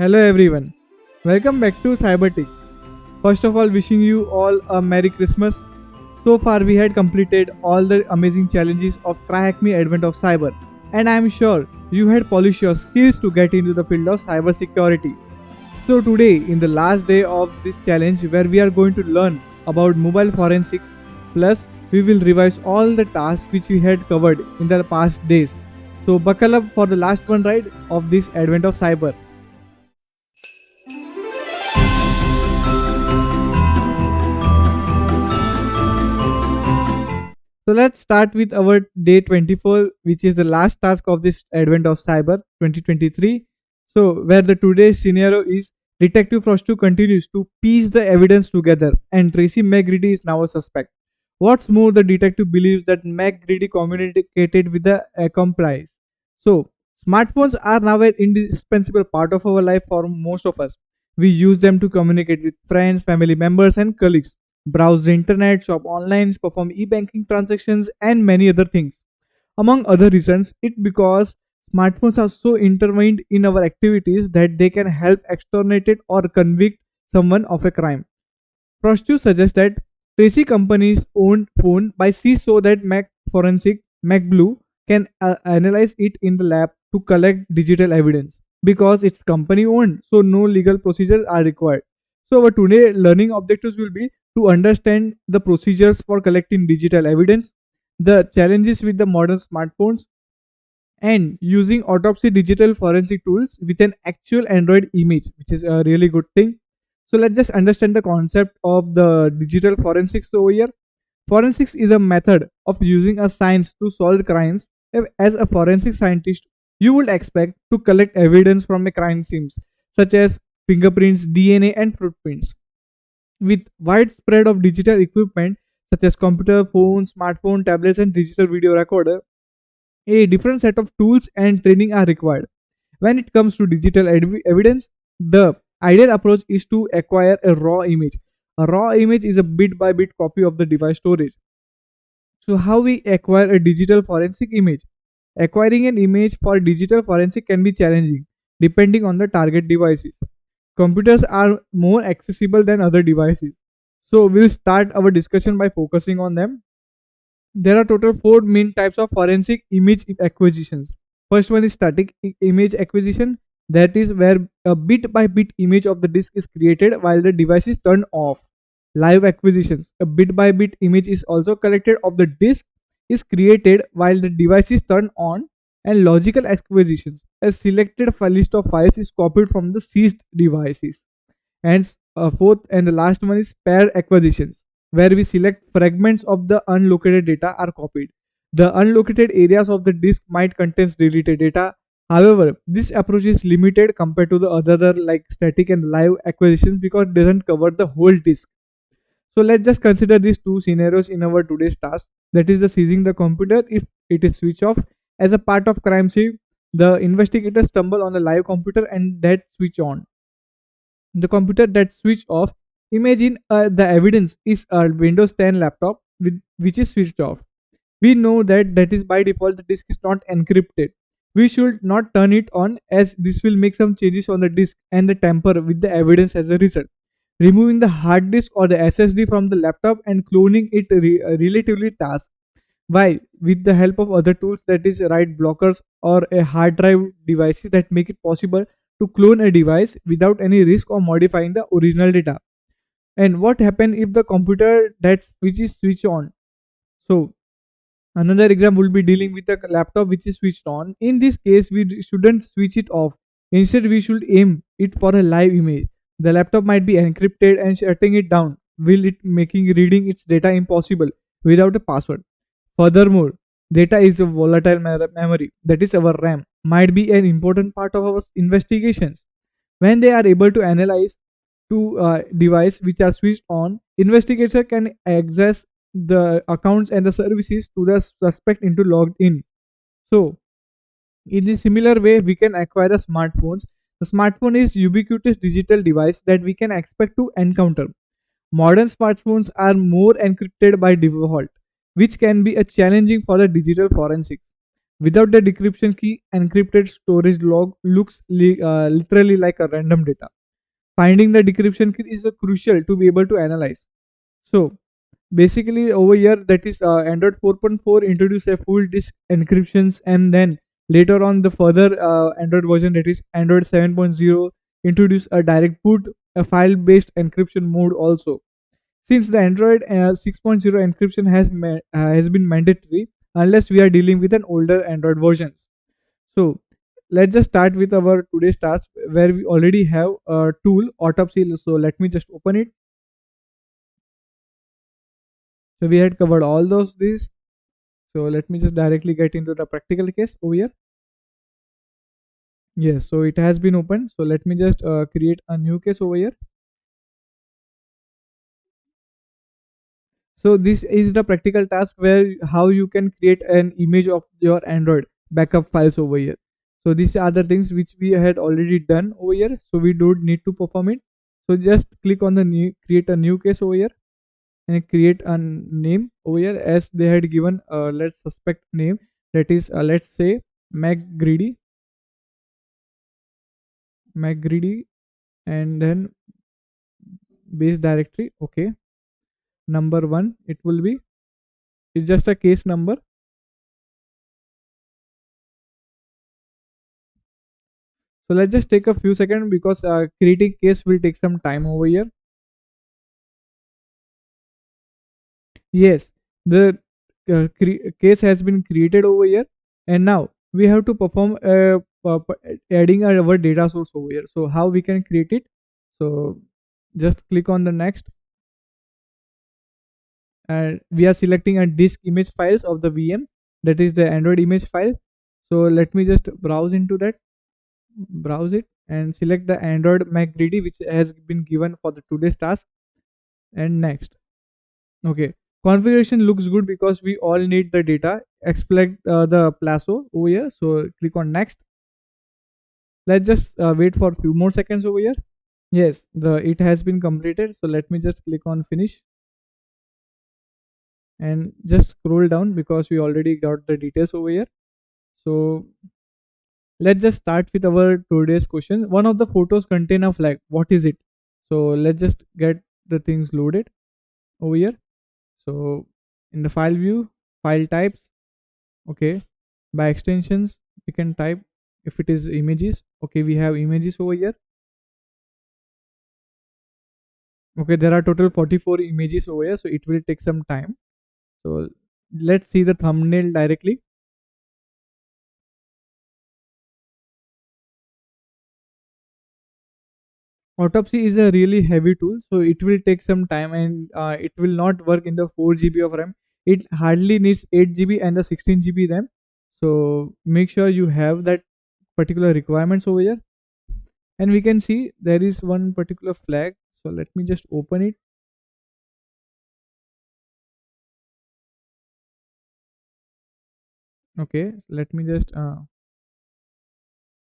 Hello everyone, welcome back to Cybertix. First of all, wishing you all a Merry Christmas. So far, we had completed all the amazing challenges of TryHackMe Advent of Cyber, and I am sure you had polished your skills to get into the field of cybersecurity. So today, in the last day of this challenge, where we are going to learn about mobile forensics, plus we will revise all the tasks which we had covered in the past days. So buckle up for the last one ride of this Advent of Cyber. So let's start with our day 24, which is the last task of this Advent of Cyber 2023. So where the today's scenario is Detective Frostu continues to piece the evidence together and Tracy McGrady is now a suspect. What's more, the detective believes that McGrady communicated with the accomplice. So smartphones are now an indispensable part of our life for most of us. We use them to communicate with friends, family members, and colleagues, browse the internet, shop online, perform e-banking transactions, and many other things. Among other reasons, it because smartphones are so intertwined in our activities that they can help exonerate or convict someone of a crime. Prosecutors suggest that Tracy Company's owned phone by C so that Mac Forensic MacBlue can analyze it in the lab to collect digital evidence. Because it's company owned, so no legal procedures are required. So our today learning objectives will be to understand the procedures for collecting digital evidence, the challenges with the modern smartphones, and using autopsy digital forensic tools with an actual Android image, which is a really good thing. So let's just understand the concept of the digital forensics over here. Forensics is a method of using a science to solve crimes. As a forensic scientist, you would expect to collect evidence from a crime scenes, such as fingerprints, DNA, and footprints. With widespread of digital equipment such as computer, phones, smartphone, tablets, and digital video recorder, a different set of tools and training are required. When it comes to digital evidence, the ideal approach is to acquire a raw image. A raw image is a bit by bit copy of the device storage. So, how we acquire a digital forensic image? Acquiring an image for digital forensic can be challenging depending on the target devices. Computers are more accessible than other devices. So, we'll start our discussion by focusing on them. There are total four main types of forensic image acquisitions. First one is static image acquisition, that is where a bit by bit image of the disk is created while the device is turned off. Live acquisitions, a bit by bit image is also collected of the disk is created while the device is turned on. And logical acquisitions, a selected file list of files is copied from the seized devices. And fourth and the last one is pair acquisitions, where we select fragments of the unlocated data are copied. The unlocated areas of the disk might contain deleted data. However, this approach is limited compared to the other like static and live acquisitions because it doesn't cover the whole disk. So let's just consider these two scenarios in our today's task. That is the seizing the computer if it is switched off. As a part of crime scene, the investigators stumble on the live computer and that switch on. The computer that switched off, imagine the evidence is a Windows 10 laptop which is switched off. We know that that is by default the disk is not encrypted. We should not turn it on as this will make some changes on the disk and the tamper with the evidence as a result. Removing the hard disk or the SSD from the laptop and cloning it relatively task. Why? With the help of other tools, that is write blockers or a hard drive devices that make it possible to clone a device without any risk of modifying the original data. And what happens if the computer that which is switched on? So another example will be dealing with a laptop which is switched on. In this case, we shouldn't switch it off. Instead, we should aim it for a live image. The laptop might be encrypted and shutting it down will it making reading its data impossible without a password. Furthermore, data is a volatile memory, that is our RAM, might be an important part of our investigations. When they are able to analyze two devices which are switched on, investigator can access the accounts and the services to the suspect into logged in. So, in a similar way, we can acquire the smartphones. The smartphone is ubiquitous digital device that we can expect to encounter. Modern smartphones are more encrypted by default, which can be a challenging for the digital forensics. Without the decryption key, encrypted storage log looks literally like a random data. Finding the decryption key is crucial to be able to analyze. So basically over here, that is Android 4.4 introduce a full disk encryptions, and then later on the further Android version, that is Android 7.0, introduce a direct boot, a file based encryption mode also. Since the Android 6.0 encryption has been mandatory unless we are dealing with an older Android version. So let's just start with our today's task, where we already have a tool autopsy. So let me just open it. So we had covered all those these. So let me just directly get into the practical case over here. Yes, so it has been opened. So let me just create a new case over here. So this is the practical task where how you can create an image of your Android backup files over here. So these are the things which we had already done over here. So we don't need to perform it. So just click on the new, create a new case over here, and create a name over here as they had given. Let's suspect name, that is let's say MacGreedy, and then base directory. Okay, number one it will be, it's just a case number. So let's just take a few seconds because creating case will take some time over here. Yes, the case has been created over here, and now we have to perform adding our data source over here. So how we can create it? So just click on the next, and we are selecting a disk image files of the VM, that is the Android image file. So let me just browse into that, browse it, and select the Android MacGreedy which has been given for the today's task, and next. Okay, configuration looks good because we all need the data. Expect the plaso over here. So click on next. Let's just wait for a few more seconds over here. Yes, the it has been completed. So let me just click on finish and just scroll down because we already got the details over here. So let's just start with our today's question. One of the photos contain a flag. What is it? So let's just get the things loaded over here. So in the file view, file types. Okay, by extensions we can type if it is images. Okay, we have images over here. Okay, there are total 44 images over here, so it will take some time. So let's see the thumbnail directly. Autopsy is a really heavy tool, so it will take some time, and it will not work in the 4 GB of RAM. It hardly needs 8 GB and the 16 GB RAM. So make sure you have that particular requirements over here. And we can see there is one particular flag. So let me just open it. Okay, let me just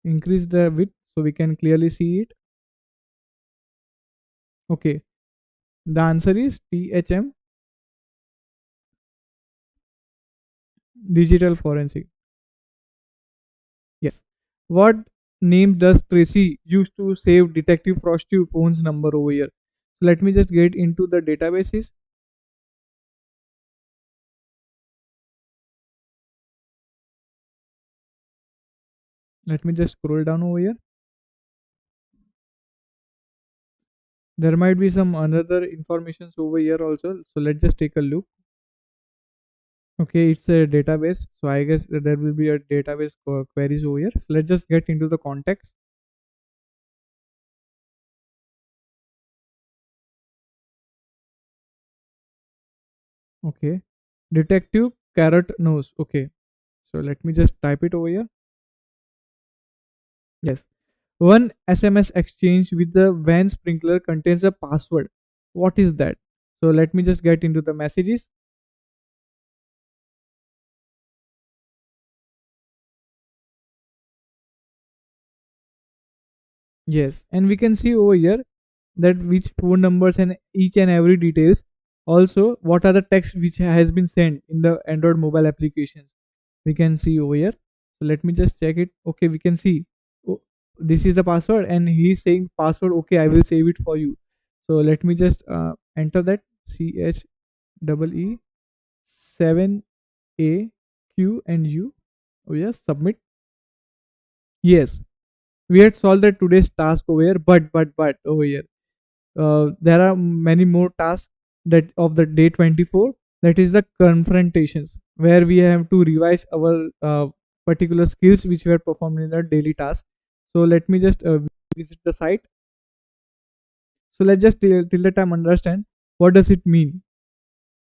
increase the width so we can clearly see it. Okay, the answer is THM, digital forensic. Yes. What name does Tracy use to save Detective Frosty phone's number over here? So let me just get into the databases. Let me just scroll down over here. There might be some another informations over here also. So let's just take a look. Okay, it's a database. So I guess that there will be a database queries over here. So let's just get into the context. Okay, Detective Carrot Nose. Okay, so let me just type it over here. Yes, one SMS exchange with the van sprinkler contains a password. What is that? So let me just get into the messages. Yes, and we can see over here that which phone numbers and each and every details. Also, what are the text which has been sent in the Android mobile applications. We can see over here. So let me just check it. Okay, we can see, oh, this is the password, and he's saying password. Okay, I will save it for you. So let me just enter that, 𝐶HEE 7 AQ and U. Oh yes, submit. Yes, we had solved the today's task over here, but over here, there are many more tasks that of the day 24. That is the confrontations, where we have to revise our particular skills which were performed in the daily task. So let me just visit the site. So let's just till the time understand what does it mean.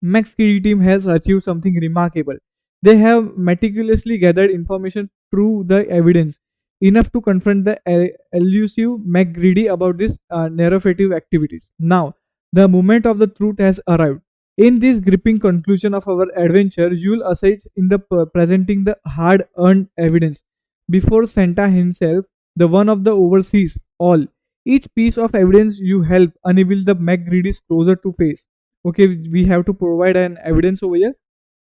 𝙤𝒏 team has achieved something remarkable. They have meticulously gathered information through the evidence enough to confront the elusive 𝙤𝒏 about these narrative activities. Now, the moment of the truth has arrived. In this gripping conclusion of our adventure, Jules assigns in the presenting the hard-earned evidence before Santa himself, the one of the overseas all. Each piece of evidence you help unveil the 𝙤𝒏's closer to face. Okay, we have to provide an evidence over here.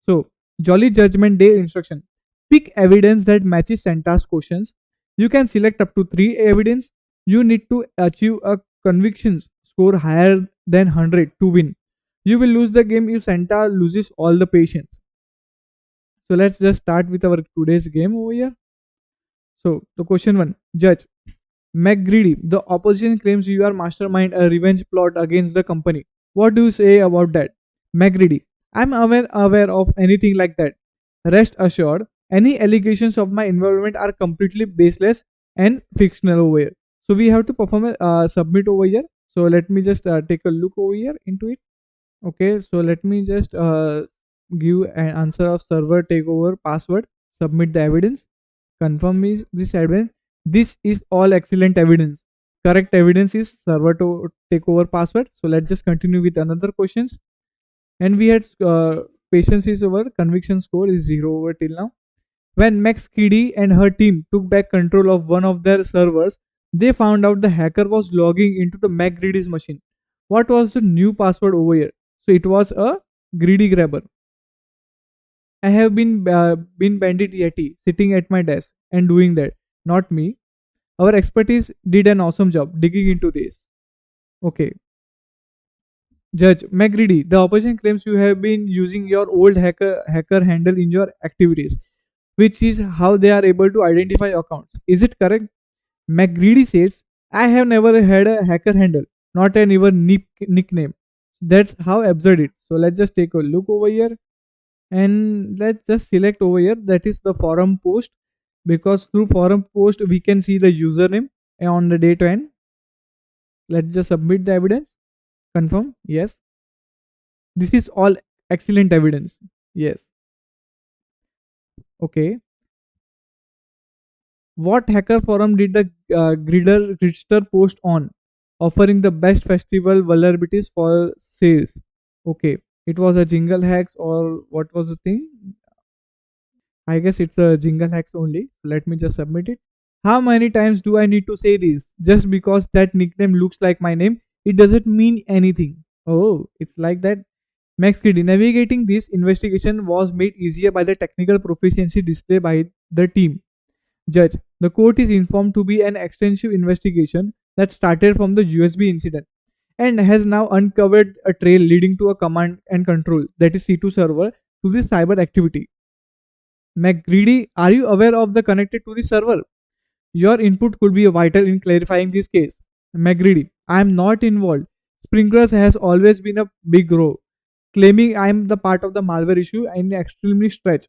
So jolly judgment day instruction: pick evidence that matches Santa's questions. You can select up to 3 evidence. You need to achieve a conviction score higher than 100 to win. You will lose the game if Santa loses all the patience. So let's just start with our today's game over here. So the question 1: judge 𝙤𝒏, the opposition claims you are mastermind a revenge plot against the company. What do you say about that? 𝙤𝒏, I'm aware of anything like that. Rest assured, any allegations of my involvement are completely baseless and fictional over here. So we have to perform a submit over here. So let me just take a look over here into it. Okay, so let me just give an answer of server takeover password. Submit the evidence. Confirm is this evidence. This is all excellent evidence. Correct evidence is server to takeover password. So let's just continue with another questions. And we had patience is over. Conviction score is 0 over till now. When 𝙤𝒏 and her team took back control of one of their servers, they found out the hacker was logging into the 𝙤𝒏's machine. What was the new password over here? So it was a greedy grabber. I have been Bandit Yeti sitting at my desk and doing that. Not me. Our expertise did an awesome job digging into this. Okay. Judge 𝙤𝒏, the opposition claims you have been using your old hacker handle in your activities, which is how they are able to identify accounts. Is it correct? 𝙤𝒏 says, I have never had a hacker handle, not an even nickname. That's how absurd it. So let's just take a look over here, and let's just select over here, that is the forum post, because through forum post we can see the username on the date end. Let's just submit the evidence. Confirm. Yes, this is all excellent evidence. Yes. Okay, what hacker forum did the gridster post on, offering the best festival vulnerabilities for sales? Okay, it was a jingle hacks, or what was the thing? I guess it's a jingle hacks only. Let me just submit it. How many times do I need to say this? Just because that nickname looks like my name, it doesn't mean anything. Oh, it's like that. 𝙤𝒏, navigating this investigation was made easier by the technical proficiency displayed by the team. Judge, the court is informed to be an extensive investigation that started from the USB incident and has now uncovered a trail leading to a command and control, that is C2 server, to this cyber activity. 𝙤𝒏, are you aware of the connected to the server? Your input could be vital in clarifying this case. 𝙤𝒏, I am not involved. Sprinklers has always been a big row, claiming I am the part of the malware issue and extremely stretched.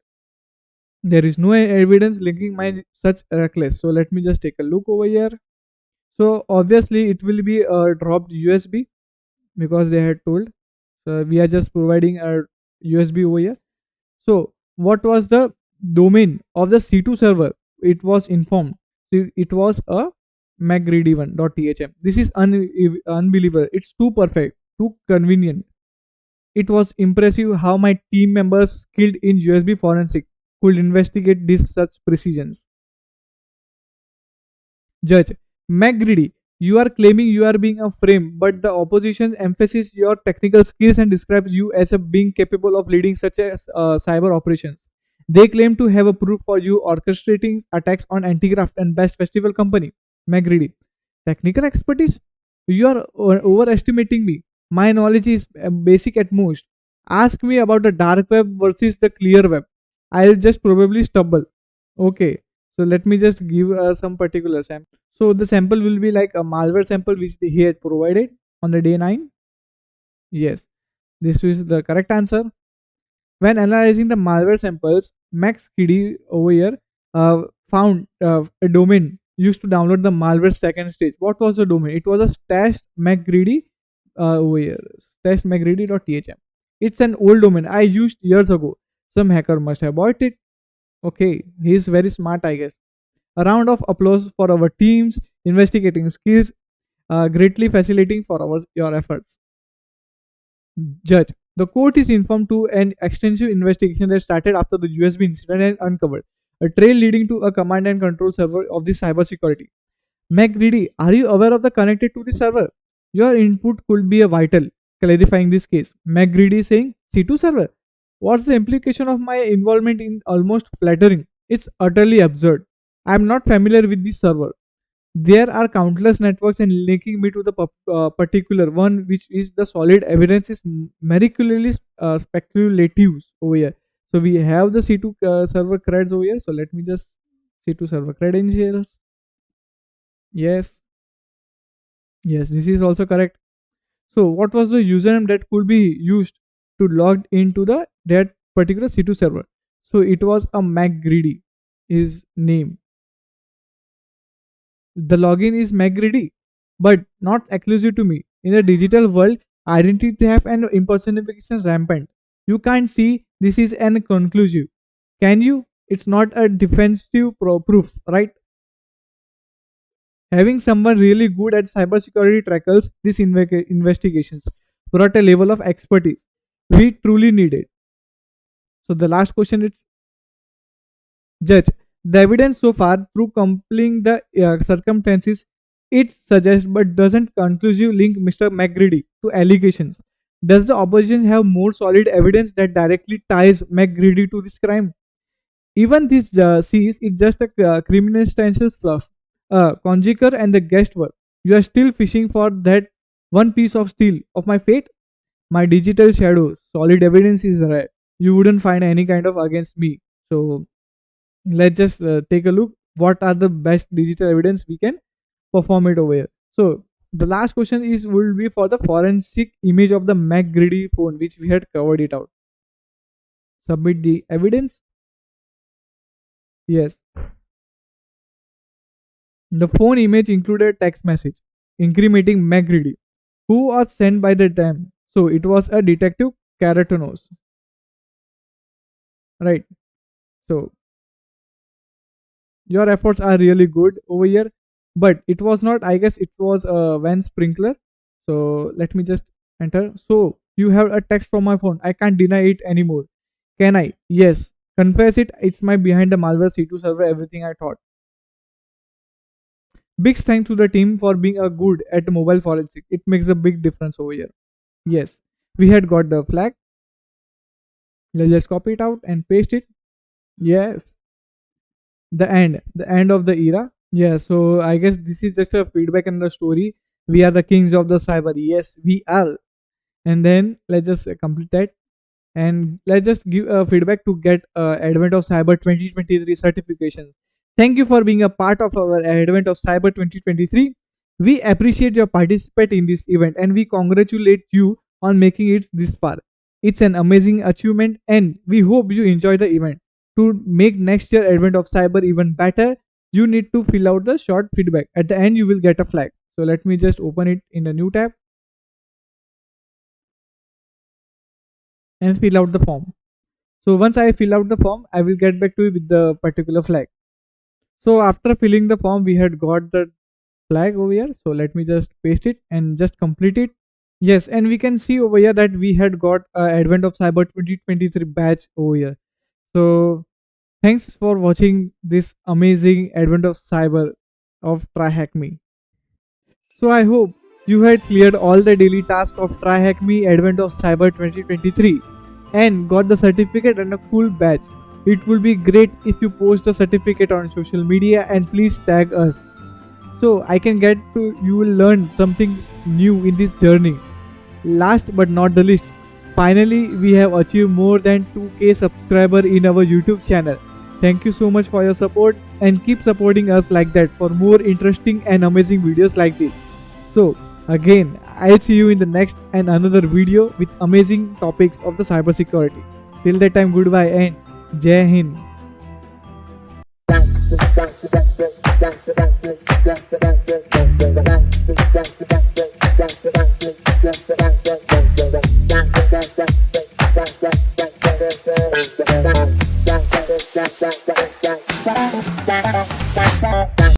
There is no evidence linking my such reckless. So let me just take a look over here. So obviously it will be a dropped USB, because they had told. So we are just providing a USB over here. So what was the domain of the C2 server? It was informed. It was a 𝙤𝒏1.thm. This is unbelievable. It's too perfect, too convenient. It was impressive how my team members skilled in USB forensic could investigate this such precisions. Judge 𝙤𝒏, you are claiming you are being a frame, but the opposition emphasizes your technical skills and describes you as a being capable of leading such as cyber operations. They claim to have a proof for you orchestrating attacks on Antigraft and Best Festival Company. McGreedy. Technical expertise? You are overestimating me. My knowledge is basic at most. Ask me about the dark web versus the clear web. I'll just probably stumble. Okay, so let me just give some particular sample. So the sample will be like a malware sample which he had provided on the day 9. Yes, this is the correct answer. When analyzing the malware samples, 𝙁𝒐𝙞𝒏 over here found a domain used to download the malware second stage. What was the domain? It was a stashed 𝙁𝒐𝙞𝒏 over here, stashed 𝙁𝒐𝒐𝒏.thm. It's an old domain I used years ago. Some hacker must have bought it. Okay, he's very smart, I guess. A round of applause for our team's investigating skills, greatly facilitating for your efforts. Judge. The court is informed to an extensive investigation that started after the USB incident and uncovered a trail leading to a command and control server of the cybersecurity. 𝙁𝒐𝙞𝒏, are you aware of the connected to the server? Your input could be a vital, clarifying this case. 𝙁𝒐𝒏 saying, C2 server? What's the implication of my involvement in almost flattering? It's utterly absurd. I'm not familiar with this server. There are countless networks and linking me to the particular one, which is the solid evidence is miraculously speculative over here. So we have the C2 server creds over here. So let me just C2 server credentials. Yes, yes, this is also correct. So what was the username that could be used to log into that particular C2 server? So it was a 𝙁𝒐𝒏 is name. The login is 𝙁𝒐𝒏, but not exclusive to me. In the digital world, identity theft and impersonation is rampant. You can't see this is an conclusive. Can you? It's not a defensive proof, right? Having someone really good at cybersecurity tackles these investigations brought a level of expertise we truly needed. So the last question is, Judge, the evidence so far through compelling the circumstances it suggests but doesn't conclusively link Mr. 𝙁𝒏 to allegations. Does the opposition have more solid evidence that directly ties 𝙁𝒏 to this crime? Even this sees it just a criminal stencils fluff, conjecture and the guesswork. You are still fishing for that one piece of steel of my fate. My digital shadow, solid evidence is rare. You wouldn't find any kind of against me. So let's just take a look. What are the best digital evidence we can perform it over here? So the last question is will be for the forensic image of the 𝙁𝒏 phone, which we had covered it out. Submit the evidence. Yes, the phone image included a text message incriminating 𝙁𝒏, who was sent by the time. So it was a detective Karatonos, right? So your efforts are really good over here, but it was not. I guess it was Van Sprinkler. So let me just enter. So you have a text from my phone. I can't deny it anymore. Can I? Yes. Confess it. It's my behind the malware C2 server. Everything I thought. Big thanks to the team for being a good at mobile forensic. It makes a big difference over here. Yes, we had got the flag. Let's just copy it out and paste it. Yes, the end of the era. Yeah, so I guess this is just a feedback in the story. We are the kings of the cyber. Yes, we are. And then let's just complete that. And let's just give feedback to get Advent of Cyber 2023 certifications. Thank you for being a part of our Advent of Cyber 2023. We appreciate your participate in this event and we congratulate you on making it this far. It's an amazing achievement and we hope you enjoy the event. To make next year Advent of Cyber even better, you need to fill out the short feedback. At the end, you will get a flag. So let me just open it in a new tab and fill out the form. So once I fill out the form, I will get back to you with the particular flag. So after filling the form, we had got the flag over here. So let me just paste it and just complete it. Yes, and we can see over here that we had got Advent of Cyber 2023 badge over here. So thanks for watching this amazing Advent of Cyber of TryHackMe. So I hope you had cleared all the daily tasks of TryHackMe Advent of Cyber 2023 and got the certificate and a cool badge. It would be great if you post the certificate on social media and please tag us, so I can get to you will learn something new in this journey. Last but not the least, finally we have achieved more than 2k subscriber in our YouTube channel. Thank you so much for your support and keep supporting us like that for more interesting and amazing videos like this. So again, I'll see you in the next and another video with amazing topics of the cybersecurity. Till that time, goodbye and Jai Hind.